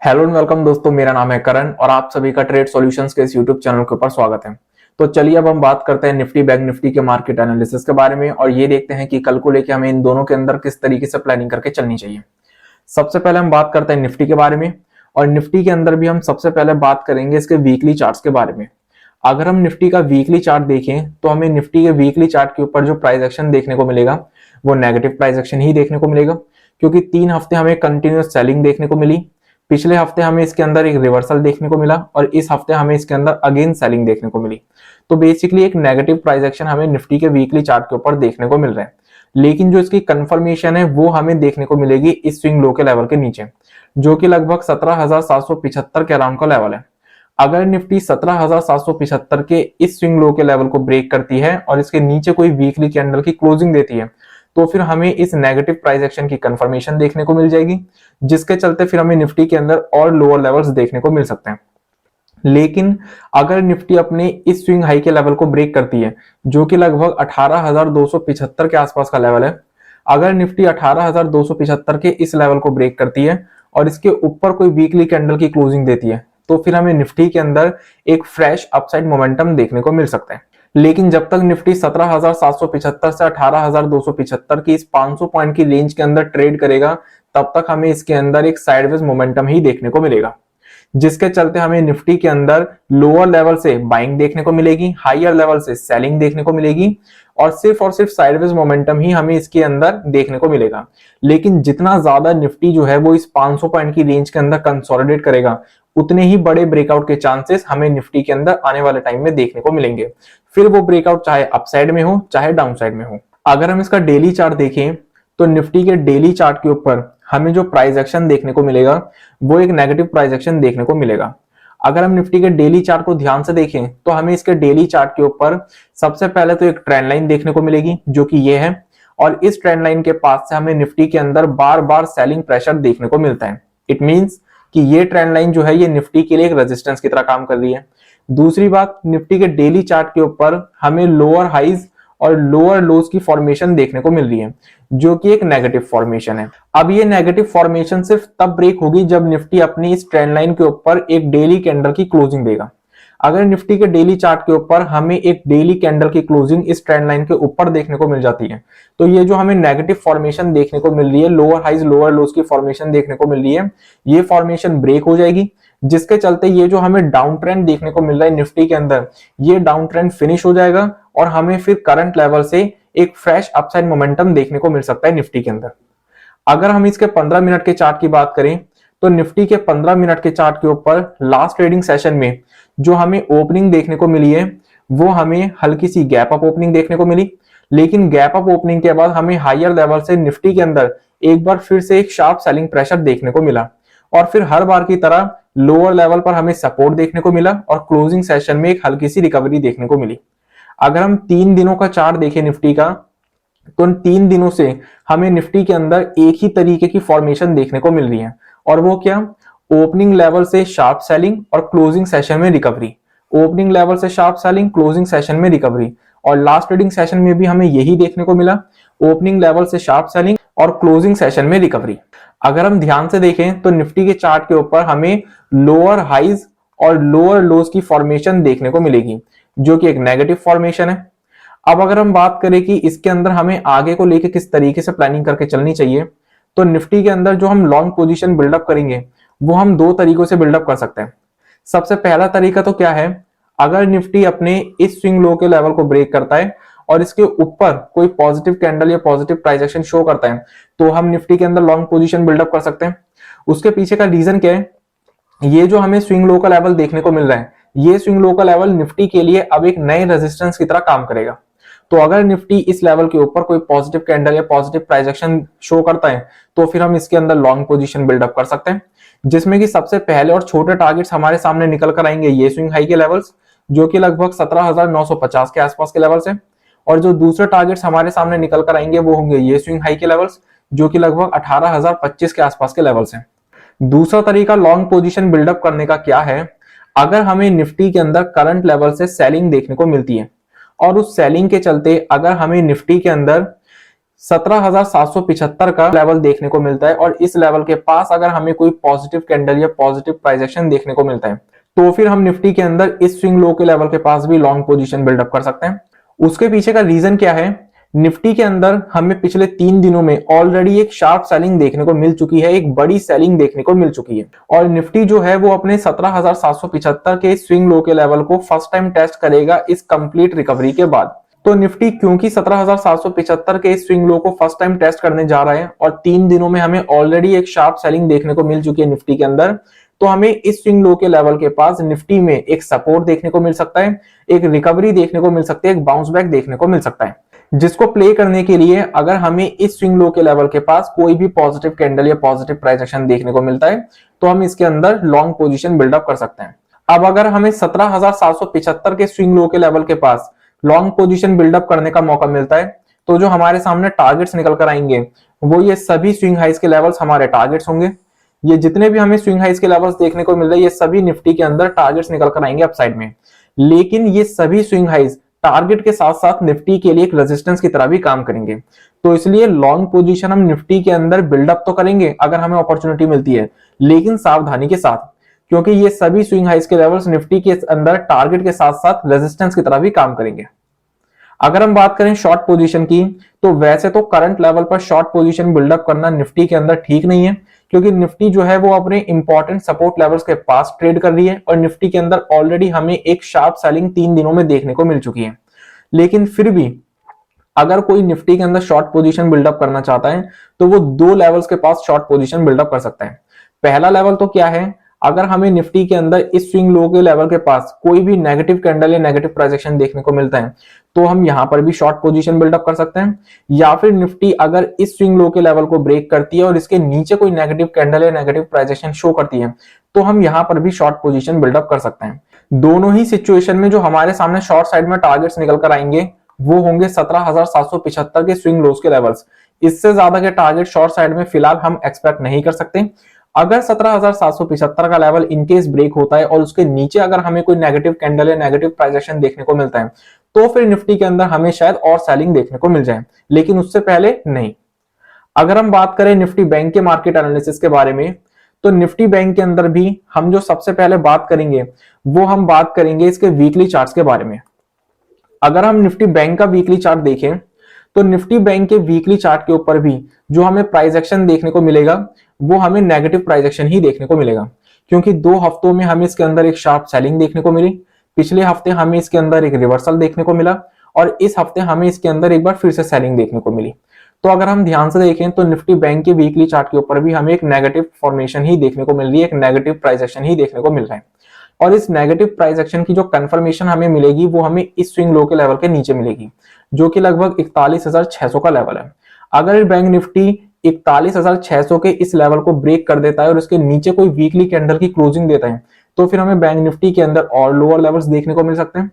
Hello and welcome दोस्तों, मेरा नाम है करण और आप सभी का ट्रेड सॉल्यूशंस के इस यूट्यूब चैनल के ऊपर स्वागत है। तो चलिए अब हम बात करते हैं निफ्टी बैंक निफ्टी के मार्केट एनालिसिस के बारे में और ये देखते हैं कि कल को लेके हमें इन दोनों के अंदर किस तरीके से प्लानिंग करके चलनी चाहिए। सबसे पहले हम बात करते हैं निफ्टी के बारे में और निफ्टी के अंदर भी हम सबसे पहले बात करेंगे इसके वीकली चार्ट्स के बारे में। अगर हम निफ्टी का वीकली चार्ट देखें तो हमें निफ्टी के वीकली चार्ट के ऊपर जो प्राइस एक्शन देखने को मिलेगा वो नेगेटिव प्राइस एक्शन ही देखने को मिलेगा, क्योंकि 3 हफ्ते हमें कंटिन्यूअस सेलिंग देखने को मिली। पिछले हफ्ते हमें इसके अंदर एक रिवर्सल देखने को मिला और इस हफ्ते हमें इसके अंदर अगेन सेलिंग देखने को मिली। तो बेसिकली एक नेगेटिव प्राइस एक्शन हमें निफ्टी के वीकली चार्ट के ऊपर देखने को मिल रहा है, लेकिन जो इसकी कंफर्मेशन है वो हमें देखने को मिलेगी इस स्विंग लो के लेवल के नीचे, जो कि लगभग 17,775 के अराउंड का लेवल है। अगर निफ्टी 17,775 के इस स्विंग लो के लेवल को ब्रेक करती है और इसके नीचे कोई वीकली कैंडल की क्लोजिंग देती है तो फिर हमें इस नेगेटिव प्राइस एक्शन की कंफर्मेशन देखने को मिल जाएगी, जिसके चलते फिर हमें निफ्टी के अंदर और लोअर लेवल्स देखने को मिल सकते हैं। लेकिन अगर निफ्टी अपने इस स्विंग हाई के लेवल को ब्रेक करती है जो कि लगभग 18,275 के आसपास का लेवल है, अगर निफ्टी 18,275 के इस लेवल को ब्रेक करती है और इसके ऊपर कोई वीकली कैंडल की क्लोजिंग देती है तो फिर हमें निफ्टी के अंदर एक फ्रेश अपसाइड मोमेंटम देखने को मिल सकता है। लेकिन जब तक निफ्टी 17,775 से 18,275 की इस 500 पॉइंट की रेंज के अंदर ट्रेड करेगा तब तक हमें इसके अंदर एक साइडवेज मोमेंटम ही देखने को मिलेगा, जिसके चलते हमें निफ्टी के अंदर लोअर लेवल से बाइंग देखने को मिलेगी, हायर लेवल से सेलिंग देखने को मिलेगी और सिर्फ साइडवेज मोमेंटम ही हमें इसके अंदर देखने को मिलेगा। लेकिन जितना ज्यादा निफ्टी जो है वो इस 500 पॉइंट की रेंज के अंदर कंसोलिडेट करेगा उतने ही बड़े ब्रेकआउट के चांसेस हमें निफ्टी के अंदर आने वाले टाइम में देखने को मिलेंगे, फिर वो ब्रेकआउट चाहे अपसाइड में हो चाहे डाउनसाइड में हो। अगर हम इसका डेली चार्ट देखें तो निफ्टी के डेली चार्ट के ऊपर हमें जो प्राइस एक्शन देखने को मिलेगा वो एक नेगेटिव प्राइस एक्शन देखने को मिलेगा। अगर हम निफ्टी के डेली चार्ट को ध्यान से देखें तो हमें इसके डेली चार्ट के ऊपर सबसे पहले तो एक ट्रेंड लाइन देखने को मिलेगी जो कि ये है, और इस ट्रेंड लाइन के पास से हमें निफ्टी के अंदर बार बार सेलिंग प्रेशर देखने को मिलता है। इट मींस कि ये ट्रेंड लाइन जो है ये निफ्टी के लिए एक रेजिस्टेंस की तरह काम कर रही है। दूसरी बात, निफ्टी के डेली चार्ट के ऊपर हमें लोअर हाइज और लोअर लोज की फॉर्मेशन देखने को मिल रही है जो कि एक नेगेटिव फॉर्मेशन है। अब ये नेगेटिव फॉर्मेशन सिर्फ तब ब्रेक होगी जब निफ्टी अपनी इस ट्रेंड लाइन के ऊपर एक डेली कैंडल की क्लोजिंग देगा। अगर निफ्टी के डेली चार्ट के ऊपर हमें एक डेली कैंडल की क्लोजिंग इस ट्रेंड लाइन के ऊपर देखने को मिल जाती है तो ये जो हमें नेगेटिव फॉर्मेशन देखने को मिल रही है, लोअर हाइज लोअर लोज की फॉर्मेशन देखने को मिल रही है, ये फॉर्मेशन ब्रेक हो जाएगी, जिसके चलते ये जो हमें डाउन ट्रेंड देखने को मिल रहा है निफ्टी के अंदर ये डाउन ट्रेंड फिनिश हो जाएगा और हमें फिर करंट लेवल से एक फ्रेश अपसाइड मोमेंटम देखने को मिल सकता है निफ्टी के अंदर। अगर हम इसके 15 मिनट के चार्ट की बात करें तो निफ्टी के 15 मिनट के चार्ट के ऊपर लास्ट ट्रेडिंग सेशन में जो हमें ओपनिंग देखने को मिली है वो हमें हल्की सी गैप अप ओपनिंग देखने को मिली, लेकिन गैप अप ओपनिंग के बाद हमें हायर लेवल से निफ्टी के अंदर एक बार फिर से एक शार्प सेलिंग प्रेशर देखने को मिला और फिर हर बार की तरह लोअर लेवल पर हमें सपोर्ट देखने को मिला और क्लोजिंग सेशन में एक हल्की सी रिकवरी देखने को मिली। अगर हम 3 दिनों का चार्ट देखें निफ्टी का तो 3 दिनों से हमें निफ्टी के अंदर एक ही तरीके की फॉर्मेशन देखने को मिल रही है, और वो क्या, ओपनिंग लेवल से शार्प सेलिंग और क्लोजिंग सेशन में रिकवरी, ओपनिंग लेवल से शार्प सेलिंग क्लोजिंग सेशन में रिकवरी, और लास्ट ट्रेडिंग सेशन में भी हमें यही देखने को मिला, ओपनिंग लेवल से शार्प सेलिंग और क्लोजिंग सेशन में रिकवरी। अगर हम ध्यान से देखें तो निफ्टी के चार्ट के ऊपर हमें लोअर हाइज और लोअर लोज की फॉर्मेशन देखने को मिलेगी जो कि एक नेगेटिव फॉर्मेशन है। अब अगर हम बात करें कि इसके अंदर हमें आगे को लेकर किस तरीके से प्लानिंग करके चलनी चाहिए तो निफ्टी के अंदर जो हम लॉन्ग पोजीशन बिल्डअप करेंगे वो हम 2 तरीकों से बिल्डअप कर सकते हैं। सबसे पहला तरीका तो क्या है, अगर निफ्टी अपने इस स्विंग लो के लेवल को ब्रेक करता है और इसके ऊपर कोई पॉजिटिव कैंडल या पॉजिटिव प्राइस एक्शन शो करता है तो हम निफ्टी के अंदर लॉन्ग पोजीशन बिल्डअप कर सकते हैं। उसके पीछे का रीजन क्या है, ये जो हमें स्विंग लो का लेवल देखने को मिल रहा है ये स्विंग लो का लेवल निफ्टी के लिए अब एक नए रेजिस्टेंस की तरह काम करेगा। तो अगर निफ्टी इस लेवल के ऊपर कोई पॉजिटिव कैंडल या पॉजिटिव प्राइस एक्शन शो करता है तो फिर हम इसके अंदर लॉन्ग पोजीशन बिल्डअप कर सकते हैं, जिसमें कि सबसे पहले और छोटे टारगेट्स हमारे सामने निकल कर आएंगे ये स्विंग हाई के लेवल्स जो कि लगभग 17,950 के आसपास के लेवल्स है, और जो दूसरे टारगेट्स हमारे सामने निकल कर आएंगे वो होंगे ये स्विंग हाई के लेवल्स जो कि लगभग 18,025 के आसपास के लेवल्स हैं। दूसरा तरीका लॉन्ग पोजीशन बिल्डअप करने का क्या है, अगर हमें निफ्टी के अंदर करंट लेवल से सेलिंग देखने को मिलती है और उस सेलिंग के चलते अगर हमें निफ्टी के अंदर 17,775 का लेवल देखने को मिलता है और इस लेवल के पास अगर हमें कोई पॉजिटिव कैंडल या पॉजिटिव प्राइस एक्शन देखने को मिलता है तो फिर हम निफ्टी के अंदर इस स्विंग लो के लेवल के पास भी लॉन्ग पोजीशन बिल्डअप कर सकते हैं। उसके पीछे का रीजन क्या है? निफ्टी के अंदर हमें पिछले 3 दिनों में ऑलरेडी एक शार्प सेलिंग देखने को मिल चुकी है, एक बड़ी सेलिंग देखने को मिल चुकी है और निफ्टी जो है वो अपने 17,775 के स्विंग लो के लेवल को फर्स्ट टाइम टेस्ट करेगा इस कंप्लीट रिकवरी के बाद। तो निफ्टी क्योंकि 17,775 के स्विंग लो को फर्स्ट टाइम टेस्ट करने जा रहा है और 3 दिनों में हमें ऑलरेडी एक शार्प सेलिंग देखने को मिल चुकी है निफ्टी के अंदर, तो हमें इस स्विंग लो के लेवल के पास निफ्टी में एक सपोर्ट देखने को मिल सकता है, एक रिकवरी देखने को मिल सकती है, एक बाउंस बैक देखने को मिल सकता है, जिसको प्ले करने के लिए अगर हमें इस स्विंग लो के लेवल के पास कोई भी पॉजिटिव कैंडल या पॉजिटिव प्राइस एक्शन देखने को मिलता है तो हम इसके अंदर लॉन्ग पोजीशन बिल्डअप कर सकते हैं। अब अगर हमें 17,775 के स्विंग लो के लेवल के पास लॉन्ग पोजीशन बिल्डअप करने का मौका मिलता है तो जो हमारे सामने टारगेट्स निकल कर आएंगे वो ये सभी स्विंग हाइस के लेवल्स हमारे टारगेट्स होंगे। ये जितने भी हमें स्विंग हाइस के लेवल्स देखने को मिल रहे हैं ये सभी निफ्टी के अंदर टारगेट्स निकल कर आएंगे अपसाइड में, लेकिन ये सभी स्विंग हाइस टारगेट के साथ साथ निफ्टी के लिए एक रेजिस्टेंस की तरह भी काम करेंगे। तो इसलिए लॉन्ग पोजीशन हम निफ्टी के अंदर बिल्डअप तो करेंगे अगर हमें अपॉर्चुनिटी मिलती है, लेकिन सावधानी के साथ, क्योंकि ये सभी स्विंग हाइस के लेवल्स निफ्टी के अंदर टारगेट के साथ साथ रेजिस्टेंस की तरह भी काम करेंगे। अगर हम बात करें शॉर्ट पोजीशन की तो वैसे तो करंट लेवल पर शॉर्ट पोजीशन बिल्डअप करना निफ्टी के अंदर ठीक नहीं है, क्योंकि निफ्टी जो है वो अपने इंपॉर्टेंट सपोर्ट लेवल्स के पास ट्रेड कर रही है और निफ्टी के अंदर ऑलरेडी हमें एक शार्प सेलिंग 3 दिनों में देखने को मिल चुकी है। लेकिन फिर भी अगर कोई निफ्टी के अंदर शॉर्ट पोजीशन बिल्डअप करना चाहता है तो वो 2 लेवल्स के पास शॉर्ट पोजीशन बिल्डअप कर सकता है। पहला लेवल तो क्या है? अगर हमें निफ्टी के अंदर इस स्विंग लो के लेवल के पास कोई भी नेगेटिव कैंडल या नेगेटिव प्राइस एक्शन देखने को मिलता है तो हम यहां पर भी शॉर्ट पोजीशन बिल्डअप कर सकते हैं, या फिर निफ्टी अगर इस स्विंग लो के लेवल को ब्रेक करती है और इसके नीचे कोई नेगेटिव कैंडल या नेगेटिव प्राइस एक्शन शो करती है तो हम यहां पर भी शॉर्ट पोजीशन बिल्डअप कर सकते हैं। दोनों ही सिचुएशन में जो हमारे सामने शॉर्ट साइड में टारगेट्स निकल कर आएंगे वो होंगे 17,775 के स्विंग लोस के लेवल्स। इससे ज्यादा के टारगेट शॉर्ट साइड में फिलहाल हम एक्सपेक्ट नहीं कर सकते। अगर 17,775 का लेवल इनकेस ब्रेक होता है और उसके नीचे अगर हमें कोई नेगेटिव कैंडल या नेगेटिव प्राइस एक्शन देखने को मिलता है तो फिर निफ्टी के अंदर हमें शायद और सेलिंग देखने को मिल जाए, लेकिन उससे पहले नहीं। अगर हम बात करें निफ्टी बैंक के मार्केट एनालिसिस के बारे में तो निफ्टी बैंक के अंदर भी हम जो सबसे पहले बात करेंगे वो हम बात करेंगे इसके वीकली चार्ट्स के बारे में। अगर हम निफ्टी बैंक का वीकली चार्ट देखें तो निफ्टी बैंक के वीकली चार्ट के ऊपर भी जो हमें प्राइस एक्शन देखने को मिलेगा वो हमें नेगेटिव प्राइस एक्शन ही देखने को मिलेगा, क्योंकि 2 हफ्तों में हमें इसके अंदर एक शार्प सेलिंग देखने को मिली, पिछले हफ्ते हमें इसके अंदर एक रिवर्सल देखने को मिला और इस हफ्ते हमें इसके अंदर एक बार फिर से सेलिंग देखने को मिली। तो अगर हम ध्यान से देखें तो निफ्टी बैंक के वीकली चार्ट के ऊपर भी हमें एक नेगेटिव फॉर्मेशन ही देखने को मिल रही है, एक नेगेटिव प्राइस एक्शन ही देखने को मिल रहा है और इस नेगेटिव प्राइस एक्शन की जो कंफर्मेशन हमें मिलेगी वो हमें इस स्विंग लो के लेवल के नीचे मिलेगी, जो कि लगभग 41,600 का लेवल है। अगर बैंक निफ्टी 41,600 के इस लेवल को ब्रेक कर देता है और उसके नीचे कोई वीकली कैंडल की क्लोजिंग देता है तो फिर हमें बैंक निफ्टी के अंदर और लोअर लेवल्स देखने को मिल सकते हैं।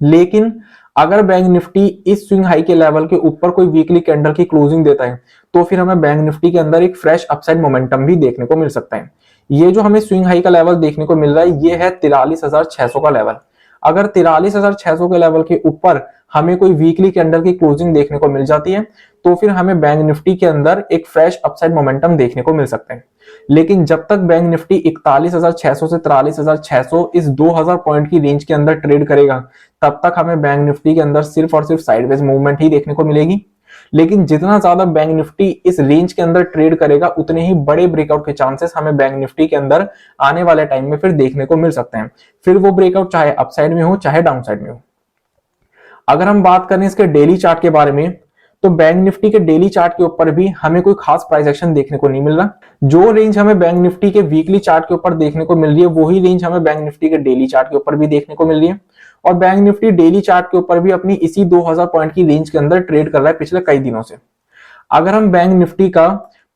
लेकिन अगर बैंक निफ्टी इस स्विंग हाई के लेवल के ऊपर कोई वीकली कैंडल की क्लोजिंग देता है तो फिर हमें बैंक निफ्टी के अंदर एक फ्रेश अपसाइड मोमेंटम भी देखने को मिल सकता है। ये जो हमें स्विंग हाई का लेवल देखने को मिल रहा है ये है 43,600 का लेवल। अगर 43,600 के लेवल के ऊपर हमें कोई वीकली कैंडल की क्लोजिंग देखने को मिल जाती है तो फिर हमें बैंक निफ्टी के अंदर एक फ्रेश अपसाइड मोमेंटम देखने को मिल सकता है। लेकिन जब तक बैंक निफ्टी 41,600 से 43,600 इस 2,000 पॉइंट की रेंज के अंदर ट्रेड करेगा तब तक हमें बैंक निफ्टी के अंदर सिर्फ और सिर्फ साइडवेज मूवमेंट ही देखने को मिलेगी। लेकिन जितना ज्यादा बैंक निफ्टी इस रेंज के अंदर ट्रेड करेगा उतने ही बड़े ब्रेकआउट के चांसेस हमें बैंक निफ्टी के अंदर आने वाले टाइम में फिर देखने को मिल सकते हैं, फिर वो ब्रेकआउट चाहे अपसाइड में हो चाहे डाउनसाइड में हो। अगर हम बात करें इसके डेली चार्ट के बारे में तो बैंक निफ्टी के डेली चार्ट के ऊपर भी हमें कोई खास प्राइस एक्शन देखने को नहीं मिल रहा। जो रेंज हमें बैंक निफ्टी के वीकली चार्ट के ऊपर देखने को मिल रही है वही रेंज हमें बैंक निफ्टी के डेली चार्ट के ऊपर भी देखने को मिल रही है और बैंक निफ्टी डेली चार्ट के ऊपर भी अपनी इसी 2,000 पॉइंट की रेंज के अंदर ट्रेड कर रहा है पिछले कई दिनों से। अगर हम बैंक निफ्टी का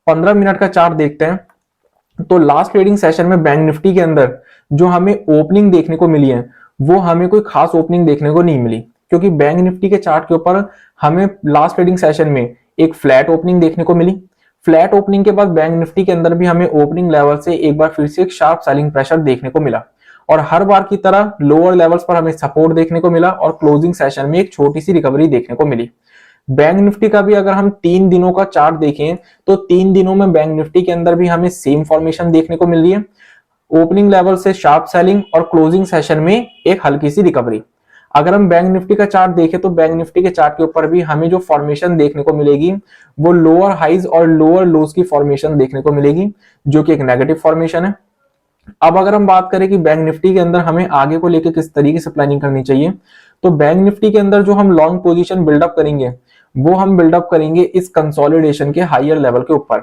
15 मिनट का चार्ट देखते हैं तो लास्ट ट्रेडिंग सेशन में बैंक निफ्टी के अंदर जो हमें ओपनिंग देखने को मिली है वो हमें कोई खास ओपनिंग देखने को नहीं मिली, क्योंकि बैंक निफ्टी के चार्ट के ऊपर हमें लास्ट ट्रेडिंग सेशन में एक फ्लैट ओपनिंग देखने को मिली। फ्लैट ओपनिंग के बाद बैंक निफ्टी के अंदर भी हमें ओपनिंग लेवल से एक बार फिर से एक शार्प सेलिंग प्रेशर देखने को मिला और हर बार की तरह लोअर लेवल्स पर हमें सपोर्ट देखने को मिला और क्लोजिंग सेशन में एक छोटी सी रिकवरी देखने को मिली। बैंक निफ्टी का भी अगर हम 3 दिनों का चार्ट देखें तो 3 दिनों में बैंक निफ्टी के अंदर भी हमें सेम फॉर्मेशन देखने को मिल रही है। ओपनिंग लेवल से शार्प सेलिंग और क्लोजिंग सेशन में एक हल्की सी रिकवरी। अगर हम बैंक निफ्टी का चार्ट देखें तो बैंक निफ्टी के चार्ट के ऊपर भी हमें जो फॉर्मेशन देखने को मिलेगी वो लोअर हाइज और लोअर लोज की फॉर्मेशन देखने को मिलेगी, जो कि एक नेगेटिव फॉर्मेशन है। अब अगर हम बात करें कि बैंक निफ्टी के अंदर हमें आगे को लेकर किस तरीके से प्लानिंग करनी चाहिए, तो बैंक निफ्टी के अंदर जो हम लॉन्ग पोजीशन बिल्डअप करेंगे वो हम बिल्डअप करेंगे इस कंसोलिडेशन के हायर लेवल के ऊपर।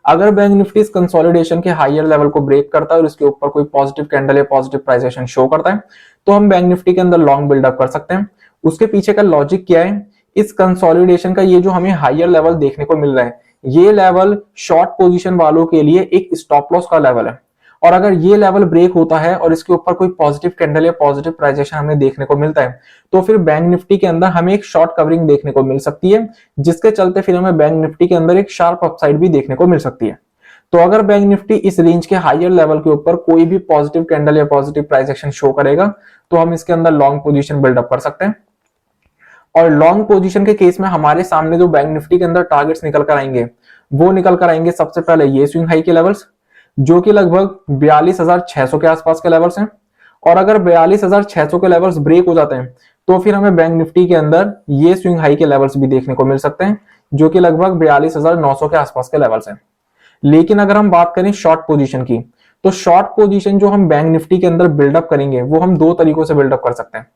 अगर बैंक निफ्टी इस कंसोलिडेशन के हायर लेवल को ब्रेक करता है और इसके ऊपर कोई पॉजिटिव कैंडल या पॉजिटिव प्राइस एक्शन शो करता है तो हम बैंक निफ्टी के अंदर लॉन्ग बिल्डअप कर सकते हैं। उसके पीछे का लॉजिक क्या है, इस कंसोलिडेशन का ये जो हमें हायर लेवल देखने को मिल रहा है, ये लेवल शॉर्ट पोजीशन वालों के लिए एक स्टॉप लॉस का लेवल है। और अगर ये लेवल ब्रेक होता है और इसके ऊपर कोई पॉजिटिव कैंडल या पॉजिटिव प्राइजेशन हमें देखने को मिलता है तो फिर बैंक निफ्टी के अंदर हमें एक शॉर्ट कवरिंग देखने को मिल सकती है, जिसके चलते फिर हमें बैंक निफ्टी के अंदर एक शार्प अपसाइड भी देखने को मिल सकती है। तो अगर बैंक निफ्टी इस रेंज के हायर लेवल के ऊपर कोई भी पॉजिटिव कैंडल या पॉजिटिव प्राइस एक्शन शो करेगा तो हम इसके अंदर लॉन्ग पोजीशन बिल्डअप कर सकते हैं। और लॉन्ग पोजीशन के केस में हमारे सामने जो बैंक निफ्टी के अंदर टारगेट्स निकल कर आएंगे वो निकल कर आएंगे सबसे पहले ये स्विंग हाई के लेवल्स, जो कि लगभग 42,600 के आसपास के लेवल्स हैं। और अगर 42,600 के लेवल्स ब्रेक हो जाते हैं तो फिर हमें बैंक निफ्टी के अंदर ये स्विंग हाई के लेवल्स भी देखने को मिल सकते हैं, जो कि लगभग 42,900 के आसपास के लेवल्स हैं। लेकिन अगर हम बात करें शॉर्ट पोजीशन की, तो शॉर्ट पोजीशन जो हम बैंक निफ्टी के अंदर बिल्डअप करेंगे वो हम दो तरीकों से बिल्डअप कर सकते हैं।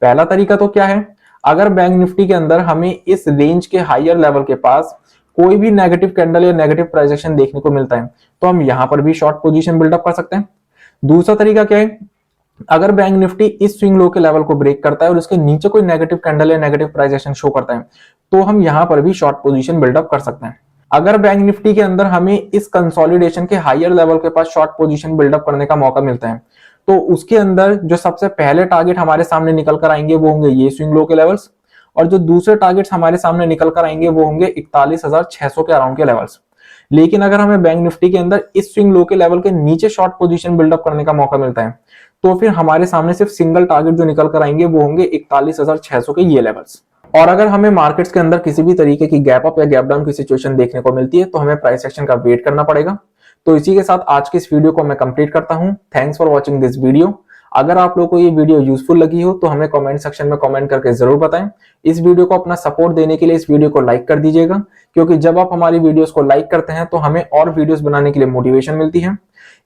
पहला तरीका तो क्या है, अगर बैंक निफ्टी के अंदर हमें इस रेंज के हायर लेवल के पास कोई भी नेगेटिव कैंडल या नेगेटिव प्राइस एक्शन देखने को मिलता है तो हम यहां पर भी शॉर्ट पोजीशन बिल्डअप कर सकते हैं। दूसरा तरीका क्या है, अगर बैंक निफ्टी इस स्विंग लो के लेवल को ब्रेक करता है और इसके नीचे कोई नेगेटिव कैंडल या नेगेटिव प्राइस एक्शन शो करता है तो हम यहां पर भी शॉर्ट पोजीशन बिल्डअप कर सकते हैं। अगर बैंक निफ्टी के अंदर हमें इस कंसोलिडेशन के हायर लेवल के पास शॉर्ट पोजीशन बिल्डअप करने का मौका मिलता है तो उसके अंदर जो सबसे पहले टारगेट हमारे सामने निकल कर आएंगे वो होंगे ये स्विंग लो के लेवल्स, और जो दूसरे टारगेट्स हमारे सामने निकल कर आएंगे वो होंगे 41,600 के अराउंड के लेवल्स। लेकिन अगर हमें बैंक निफ्टी के अंदर इस स्विंग लो के लेवल के नीचे शॉर्ट पोजीशन बिल्डअप करने का मौका मिलता है तो फिर हमारे सामने सिर्फ सिंगल टारगेट जो निकल कर आएंगे वो होंगे 41,600 के ये लेवल्स। और अगर हमें मार्केट्स के अंदर किसी भी तरीके की गैप अप या गैप डाउन की सिचुएशन देखने को मिलती है तो हमें प्राइस एक्शन का वेट करना पड़ेगा। तो इसी के साथ आज की इस वीडियो को मैं कंप्लीट करता हूं। Thanks for watching this video. अगर आप लोगों को ये वीडियो यूजफुल लगी हो तो हमें कमेंट सेक्शन में कमेंट करके जरूर बताएं। इस वीडियो को अपना सपोर्ट देने के लिए इस वीडियो को लाइक कर दीजिएगा, क्योंकि जब आप हमारी वीडियोस को लाइक करते हैं तो हमें और वीडियोस बनाने के लिए मोटिवेशन मिलती है।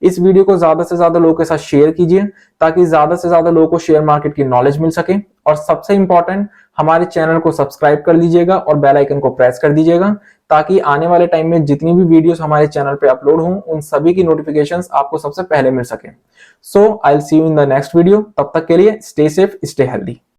इस वीडियो को ज्यादा से ज्यादा लोगों के साथ शेयर कीजिए ताकि ज्यादा से ज्यादा लोगों को शेयर मार्केट की नॉलेज मिल सके। और सबसे इंपॉर्टेंट, हमारे चैनल को सब्सक्राइब कर लीजिएगा और बेल आइकन को प्रेस कर दीजिएगा ताकि आने वाले टाइम में जितनी भी वीडियोस हमारे चैनल पे अपलोड हों उन सभी की नोटिफिकेशंस आपको सबसे पहले मिल सके। So I will see you in the next video. तब तक के लिए स्टे सेफ, स्टे हेल्दी।